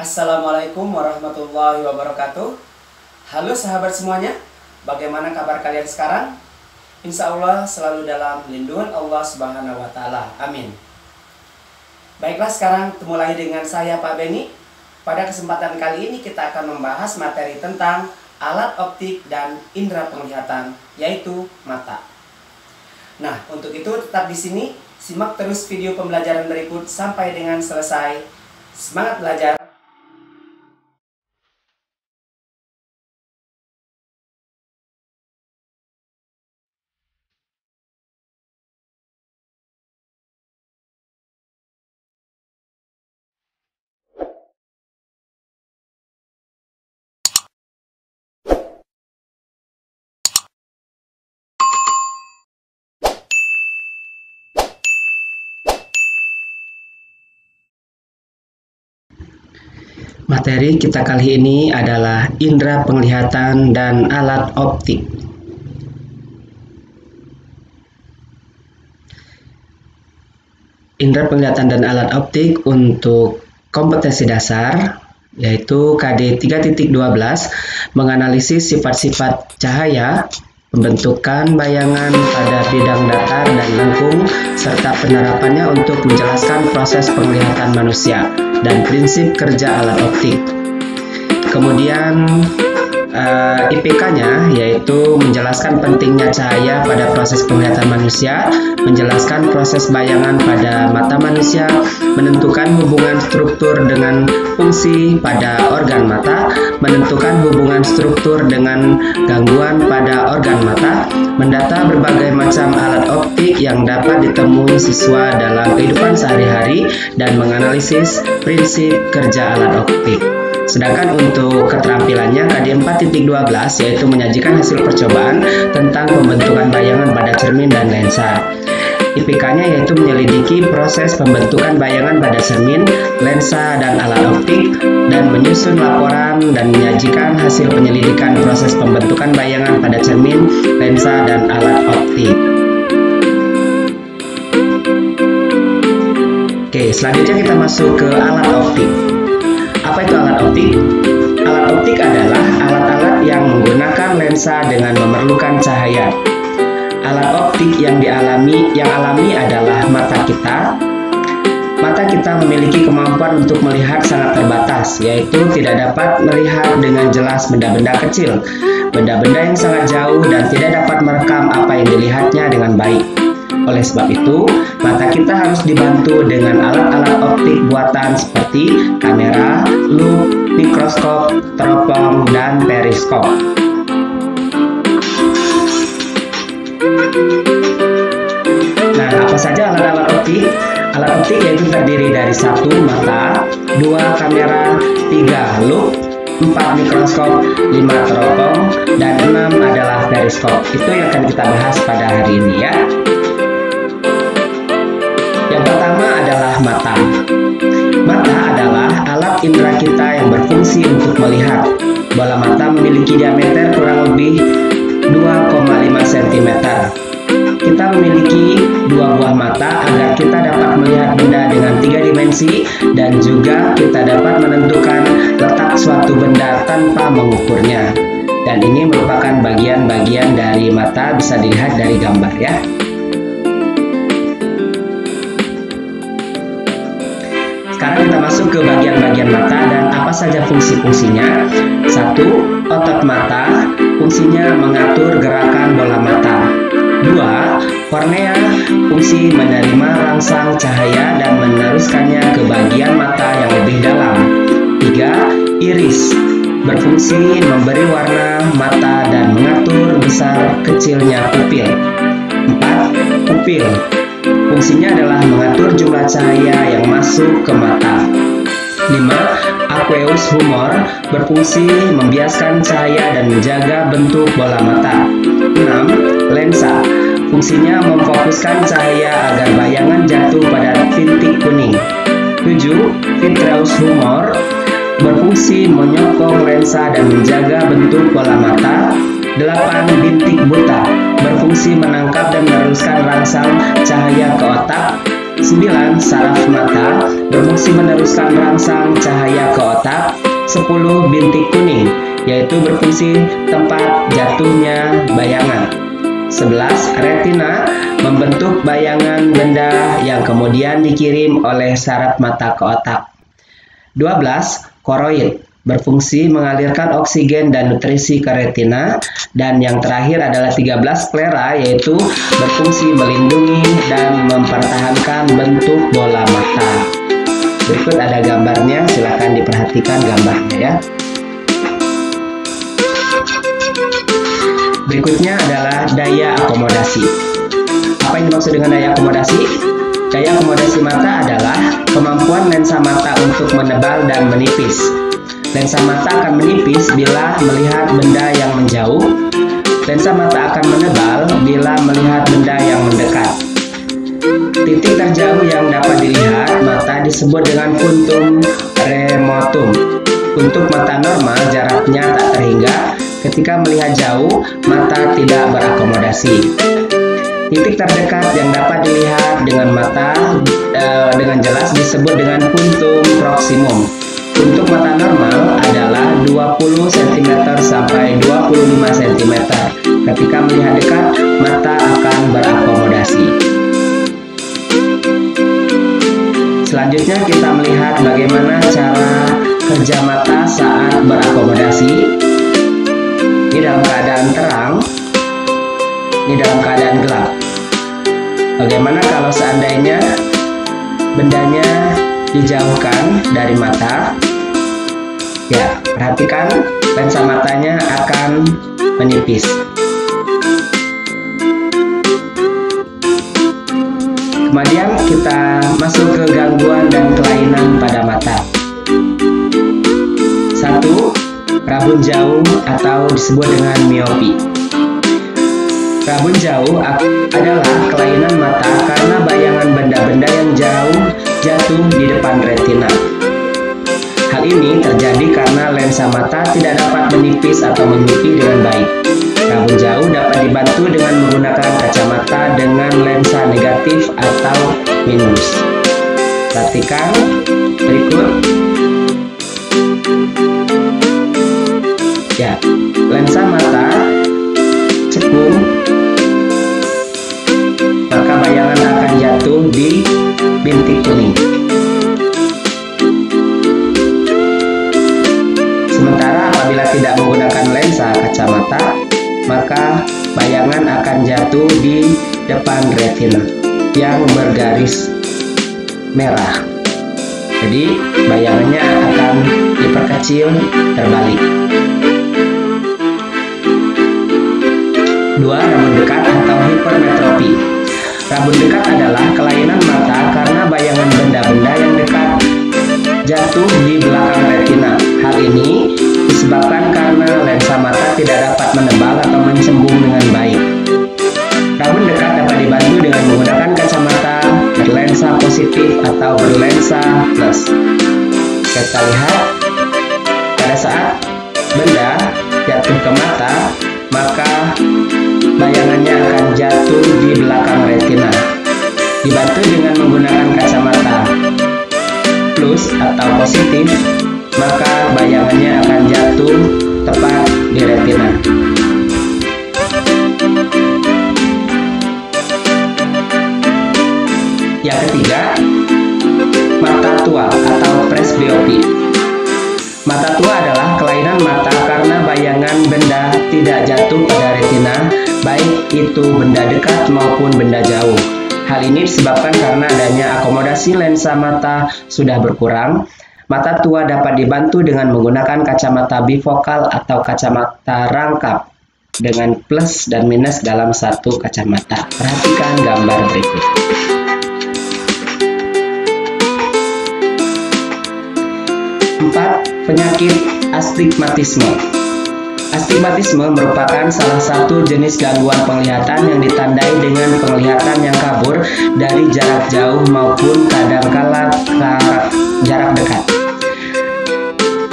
Assalamualaikum warahmatullahi wabarakatuh. Halo sahabat semuanya, bagaimana kabar kalian sekarang? Insya Allah selalu dalam lindungan Allah Subhanahu wa Ta'ala. Amin. Baiklah, sekarang ketemu lagi dengan saya, Pak Beni. Pada kesempatan kali ini kita akan membahas materi tentang alat optik dan indera penglihatan, yaitu mata. Nah, untuk itu tetap di sini, simak terus video pembelajaran berikut sampai dengan selesai. Semangat belajar! Materi kita kali ini adalah indera penglihatan dan alat optik. Indera penglihatan dan alat optik untuk kompetensi dasar yaitu KD 3.12 menganalisis sifat-sifat cahaya, pembentukan bayangan pada bidang datar dan lengkung, serta penerapannya untuk menjelaskan proses penglihatan manusia dan prinsip kerja alat optik. Kemudian IPK-nya yaitu menjelaskan pentingnya cahaya pada proses penglihatan manusia, menjelaskan proses bayangan pada mata manusia, menentukan hubungan struktur dengan fungsi pada organ mata, menentukan hubungan struktur dengan gangguan pada organ mata, mendata berbagai macam alat optik yang dapat ditemui siswa dalam kehidupan sehari-hari, dan menganalisis prinsip kerja alat optik. Sedangkan untuk keterampilannya KD 4.12 yaitu menyajikan hasil percobaan tentang pembentukan bayangan pada cermin dan lensa. IPK-nya yaitu menyelidiki proses pembentukan bayangan pada cermin, lensa, dan alat optik, dan menyusun laporan dan menyajikan hasil penyelidikan proses pembentukan bayangan pada cermin, lensa, dan alat optik. Oke, selanjutnya kita masuk ke alat optik. Apa itu alat optik? Alat optik adalah alat-alat yang menggunakan lensa dengan memerlukan cahaya. Alat optik yang alami adalah mata kita. Mata kita memiliki kemampuan untuk melihat sangat terbatas, yaitu tidak dapat melihat dengan jelas benda-benda kecil, benda-benda yang sangat jauh, dan tidak dapat merekam apa yang dilihatnya dengan baik. Oleh sebab itu, mata kita harus dibantu dengan alat-alat optik buatan seperti kamera, loop, mikroskop, teropong, dan periskop. Nah, apa saja alat-alat optik? Alat optik yaitu terdiri dari 1 mata, 2 kamera, 3 loop, 4 mikroskop, 5 teropong, dan 6 adalah periskop. Itu yang akan kita bahas pada hari ini ya. Yang pertama adalah mata. Mata adalah alat indera kita yang berfungsi untuk melihat. Bola mata memiliki diameter kurang lebih 2,5 cm. Kita memiliki 2 buah mata agar kita dapat melihat benda dengan 3 dimensi, dan juga kita dapat menentukan letak suatu benda tanpa mengukurnya. Dan ini merupakan bagian-bagian dari mata, bisa dilihat dari gambar ya. Sekarang kita masuk ke bagian-bagian mata dan apa saja fungsi-fungsinya. 1. Otot mata, fungsinya mengatur gerakan bola mata. 2. Kornea, fungsi menerima rangsang cahaya dan meneruskannya ke bagian mata yang lebih dalam. 3. Iris, berfungsi memberi warna mata dan mengatur besar kecilnya pupil. 4. Pupil, fungsinya adalah mengatur jumlah cahaya yang masuk ke mata. 5. Aqueous humor, berfungsi membiaskan cahaya dan menjaga bentuk bola mata. 6. Lensa, fungsinya memfokuskan cahaya agar bayangan jatuh pada titik kuning. 7. Vitreous humor, berfungsi menyokong lensa dan menjaga bentuk bola mata. 8. Bintik buta, berfungsi menangkap dan meneruskan rangsang cahaya ke otak. 9. Saraf mata berfungsi meneruskan rangsang cahaya ke otak. 10. Bintik kuning, yaitu berfungsi tempat jatuhnya bayangan. 11. Retina membentuk bayangan benda yang kemudian dikirim oleh saraf mata ke otak. 12. Koroid berfungsi mengalirkan oksigen dan nutrisi ke retina. Dan yang terakhir adalah 13. Sklera, yaitu berfungsi melindungi dan mempertahankan bentuk bola mata. Berikut ada gambarnya, silakan diperhatikan gambarnya ya. Berikutnya adalah daya akomodasi. Apa yang dimaksud dengan daya akomodasi? Daya akomodasi mata adalah kemampuan lensa mata untuk menebal dan menipis. Lensa mata akan menipis bila melihat benda yang menjauh. Lensa mata akan menebal bila melihat benda yang mendekat. Titik terjauh yang dapat dilihat mata disebut dengan puntum remotum. Untuk mata normal, jaraknya tak terhingga. Ketika melihat jauh, mata tidak berakomodasi. Titik terdekat yang dapat dilihat dengan mata dengan jelas disebut dengan puntum proximum. Untuk mata normal adalah 20 cm sampai 25 cm. Ketika melihat dekat, mata akan berakomodasi. Selanjutnya kita melihat bagaimana cara kerja mata saat berakomodasi. Ini dalam keadaan terang, ini dalam keadaan gelap. Bagaimana kalau seandainya bendanya dijauhkan dari mata? Ya, perhatikan lensa matanya akan menipis. Kemudian kita masuk ke gangguan dan kelainan pada mata. 1. Rabun jauh atau disebut dengan miopi. Rabun jauh adalah kelainan mata karena bayangan benda-benda yang jauh jatuh di depan retina. Hal ini terjadi karena lensa mata tidak dapat menipis atau menyupi dengan baik. Rabun jauh dapat dibantu dengan menggunakan kacamata dengan lensa negatif atau minus. Perhatikan berikut. Ya, lensa mata cekung, maka bayangan akan jatuh di bintik kuning. Sementara apabila tidak menggunakan lensa kacamata, maka bayangan akan jatuh di depan retina yang bergaris merah. Jadi bayangannya akan diperkecil terbalik. 2. Rabun dekat atau hipermetropi. Rabun dekat adalah kelainan mata karena bayangan benda-benda yang dekat jatuh di belakang retina. Hal ini disebabkan karena lensa mata tidak dapat menebal atau mencembung dengan baik. Rabun dekat dapat dibantu dengan menggunakan kacamata berlensa positif atau berlensa plus. Kita lihat pada saat benda jatuh ke mata, maka bayangannya akan jatuh di belakang retina. Dibantu dengan menggunakan kacamata plus atau positif, maka bayangannya akan jatuh tepat di retina. Yang ketiga, mata tua atau presbiopi. Mata tua adalah kelainan mata karena bayangan benda tidak jatuh pada retina, baik itu benda dekat maupun benda jauh. Hal ini disebabkan karena adanya akomodasi lensa mata sudah berkurang. Mata tua dapat dibantu dengan menggunakan kacamata bifokal atau kacamata rangkap dengan plus dan minus dalam satu kacamata. Perhatikan gambar berikut. Penyakit astigmatisme. Astigmatisme merupakan salah satu jenis gangguan penglihatan yang ditandai dengan penglihatan yang kabur dari jarak jauh maupun kadangkala jarak dekat,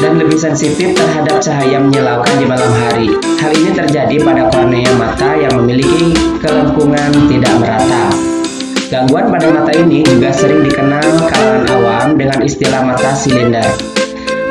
dan lebih sensitif terhadap cahaya menyilaukan di malam hari. Hal ini terjadi pada kornea mata yang memiliki kelengkungan tidak merata. Gangguan pada mata ini juga sering dikenal kalangan awam dengan istilah mata silinder.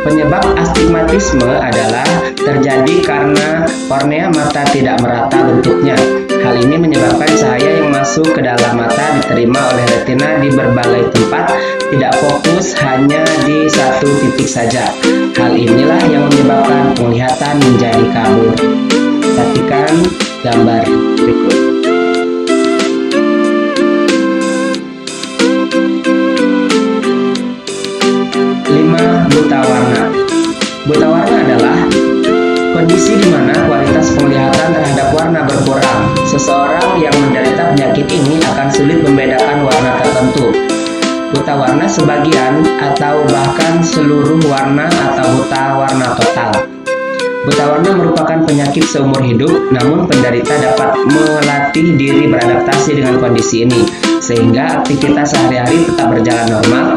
Penyebab astigmatisme adalah terjadi karena kornea mata tidak merata bentuknya. Hal ini menyebabkan cahaya yang masuk ke dalam mata diterima oleh retina di berbagai tempat, tidak fokus hanya di satu titik saja. Hal inilah yang menyebabkan penglihatan menjadi kabur. Perhatikan gambar berikut. 5. Buta warna. Buta warna adalah kondisi di mana kualitas penglihatan terhadap warna berkurang. Seseorang yang menderita penyakit ini akan sulit membedakan warna tertentu. Buta warna sebagian atau bahkan seluruh warna atau buta warna total. Buta warna merupakan penyakit seumur hidup, namun penderita dapat melatih diri beradaptasi dengan kondisi ini, sehingga aktivitas sehari-hari tetap berjalan normal.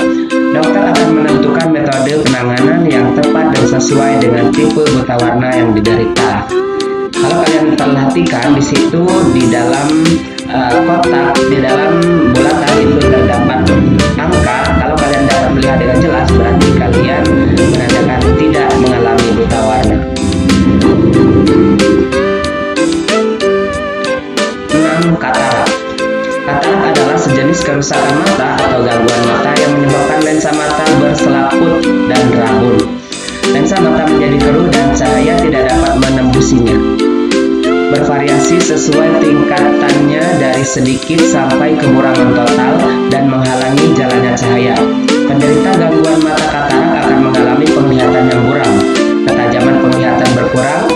Dokter akan menentukan metode penanganan yang tepat dan sesuai dengan tipe buta warna yang diderita. Kalau kalian perhatikan di situ di dalam kotak, di dalam bulatan itu terdapat angka. Kalau kalian dapat melihat dengan jelas, berarti kalian menandakan tidak mengalami buta warna. 6. Katarak. Katarak adalah sejenis kerusakan mata atau gangguan mata yang menyebabkan lensa mata berselaput dan rabun. Lensa mata menjadi keruh dan cahaya tidak dapat menembusinya. Bervariasi sesuai tingkatannya dari sedikit sampai kekurangan total dan menghalangi jalannya cahaya. Penderita gangguan mata katarak akan mengalami penglihatan yang buram, ketajaman penglihatan berkurang,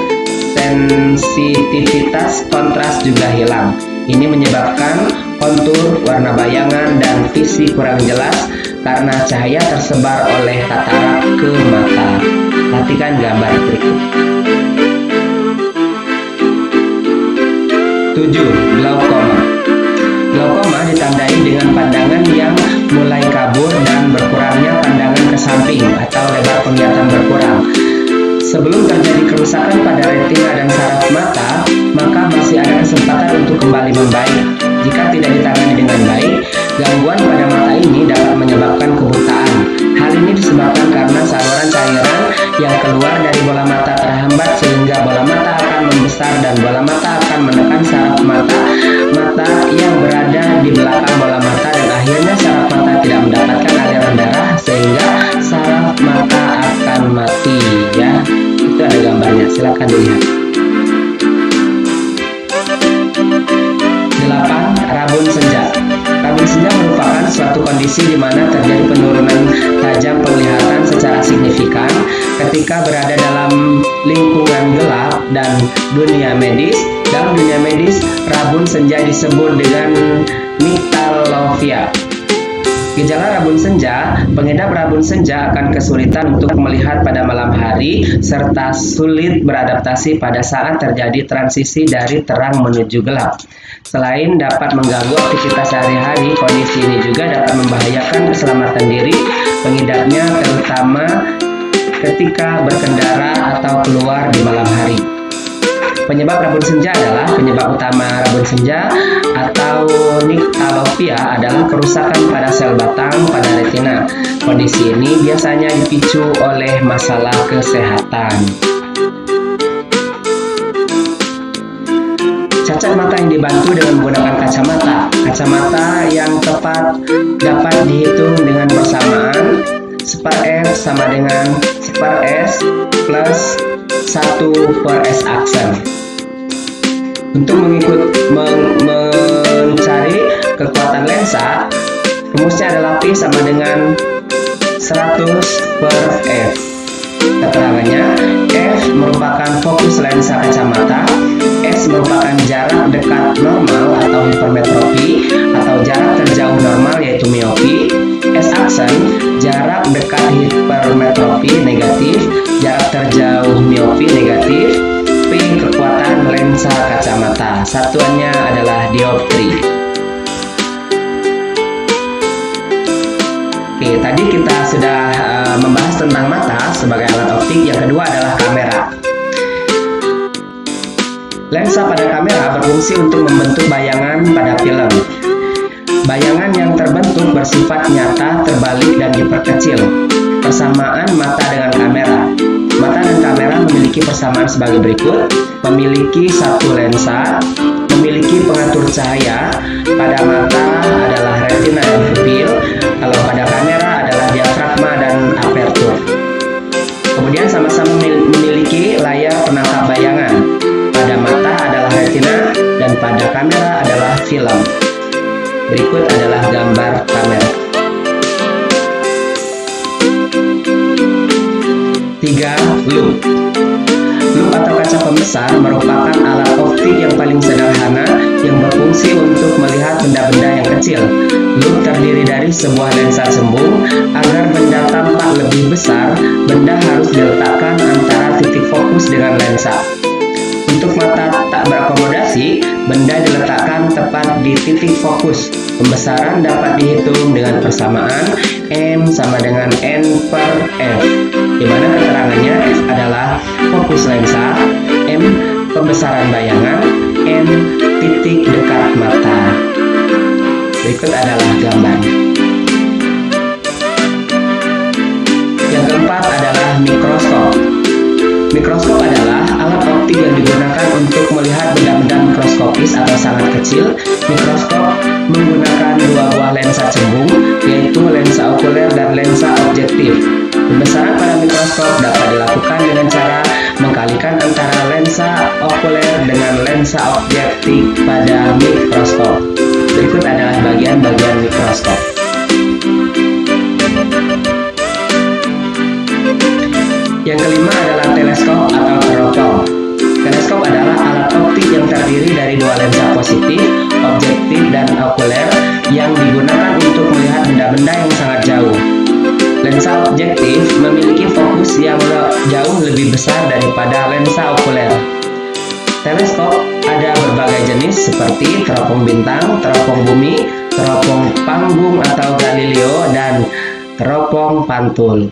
sensitivitas kontras juga hilang. Ini menyebabkan kontur, warna bayangan, dan visi kurang jelas karena cahaya tersebar oleh katarak ke mata. Perhatikan gambar berikut. 7. Glaukoma. Glaukoma ditandai dengan pandangan yang mulai kabur dan berkurangnya pandangan ke samping atau lebar penglihatan berkurang. Sebelum terjadi kerusakan pada retina dan saraf mata, maka masih ada kesempatan untuk kembali membaik. Jika tidak ditangani dengan baik, gangguan pada mata ini dapat menyebabkan kebutaan. Hal ini disebabkan karena saluran cairan yang keluar dari bola mata terhambat sehingga bola mata akan membesar dan bola mata akan menekan saraf mata yang berada di belakang bola mata, dan akhirnya saraf mata tidak mendapatkan aliran darah sehingga saraf mata akan mati. Ya, itu ada gambarnya, silakan dilihat. 8. Rabun senja. Rabun senja merupakan suatu kondisi di mana terjadi penurunan tajam penglihatan secara signifikan ketika berada dalam lingkungan gelap dan dunia medis. Dalam dunia medis, rabun senja disebut dengan nyctalopia. Gejala rabun senja, pengidap rabun senja akan kesulitan untuk melihat pada malam hari serta sulit beradaptasi pada saat terjadi transisi dari terang menuju gelap. Selain dapat mengganggu aktivitas sehari-hari, kondisi ini juga dapat membahayakan keselamatan diri pengidapnya, terutama ketika berkendara atau keluar di malam hari. Penyebab rabun senja adalah penyebab utama rabun senja atau nyctalopia adalah kerusakan pada sel batang pada retina. Kondisi ini biasanya dipicu oleh masalah kesehatan. Cacat mata yang dibantu dengan menggunakan kacamata. Kacamata yang tepat dapat dihitung dengan persamaan /F sama dengan /S plus 1/S aksen. Untuk mencari kekuatan lensa, rumusnya adalah P sama dengan 100/F. Keterangannya, F merupakan fokus lensa kacamata, S merupakan jarak dekat normal atau hipermetropi atau jarak terjauh normal yaitu miopi, S aksen jarak dekat hipermetropi negatif, jarak terjauh miopi negatif, P kekuatan lensa kacamata. Satuannya adalah dioptri. Oke, tadi kita sudah membahas tentang mata sebagai alat optik. Yang kedua adalah kamera. Lensa pada kamera berfungsi untuk membentuk bayangan pada film. Bayangan yang terbentuk bersifat nyata, terbalik, dan diperkecil. Persamaan mata dengan kamera. Mata dan kamera memiliki persamaan sebagai berikut. Memiliki satu lensa, memiliki pengatur cahaya. Pada mata adalah retina dan pupil, kalau pada kamera adalah diafragma dan apertur. Kemudian sama-sama memiliki layar penangkap bayangan. Pada mata adalah retina dan pada kamera adalah film. Berikut adalah gambar kamera. 3. Loop. Loop atau kaca pembesar merupakan alat optik yang paling sederhana yang berfungsi untuk melihat benda-benda yang kecil. Loop terdiri dari sebuah lensa cembung. Agar benda tampak lebih besar, benda harus diletakkan antara titik fokus dengan lensa. Untuk mata tak berakomodasi, benda diletakkan tepat di titik fokus. Pembesaran dapat dihitung dengan persamaan M sama dengan N per F, di mana keterangannya F adalah fokus lensa, M pembesaran bayangan, N titik dekat mata. Berikut adalah gambar. Yang keempat adalah mikroskop. Mikroskop adalah alat optik yang digunakan untuk melihat benda-benda mikroskopis atau sangat kecil. Mikroskop menggunakan dua buah lensa cembung, yaitu lensa okuler dan lensa objektif. Pembesaran pada mikroskop dapat dilakukan dengan cara mengkalikan antara lensa okuler dengan lensa objektif pada mikroskop. Berikut adalah bagian-bagian mikroskop. Yang kelima adalah teleskop atau teropong. Teleskop adalah alat optik yang terdiri dari dua lensa positif, objektif, dan okuler yang digunakan untuk melihat benda-benda yang sangat jauh. Lensa objektif memiliki fokus yang jauh lebih besar daripada lensa okuler. Teleskop ada berbagai jenis seperti teropong bintang, teropong bumi, teropong panggung atau Galileo, dan teropong pantul.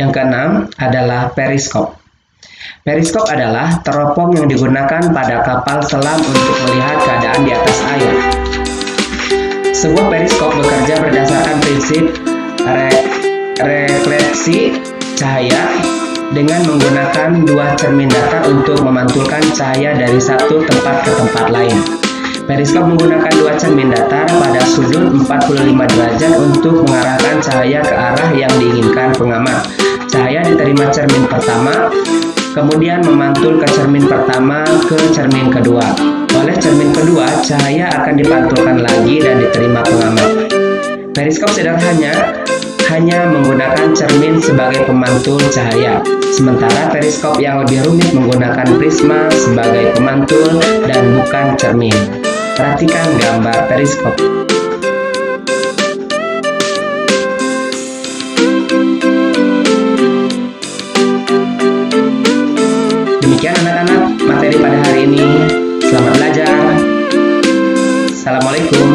Yang keenam adalah periskop. Periskop adalah teropong yang digunakan pada kapal selam untuk melihat keadaan di atas air. Sebuah periskop bekerja berdasarkan prinsip refleksi cahaya dengan menggunakan dua cermin datar untuk memantulkan cahaya dari satu tempat ke tempat lain. Periskop menggunakan dua cermin datar pada sudut 45 derajat untuk mengarahkan cahaya ke arah yang diinginkan pengamat. Cahaya diterima cermin pertama, kemudian memantul ke cermin pertama ke cermin kedua. Oleh cermin kedua, cahaya akan dipantulkan lagi dan diterima pengamat. Periskop sederhana hanya menggunakan cermin sebagai pemantul cahaya, sementara periskop yang lebih rumit menggunakan prisma sebagai pemantul dan bukan cermin. Perhatikan gambar periskop. Demikian anak-anak materi pada hari ini. Selamat belajar. Assalamualaikum.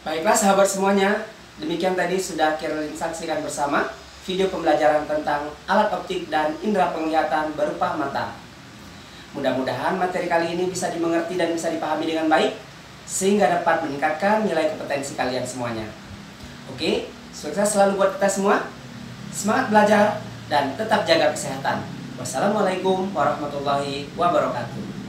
Baiklah sahabat semuanya, demikian tadi sudah kita saksikan bersama video pembelajaran tentang alat optik dan indera penglihatan berupa mata. Mudah-mudahan materi kali ini bisa dimengerti dan bisa dipahami dengan baik, sehingga dapat meningkatkan nilai kompetensi kalian semuanya. Oke, sukses selalu buat kita semua. Semangat belajar dan tetap jaga kesehatan. Wassalamualaikum warahmatullahi wabarakatuh.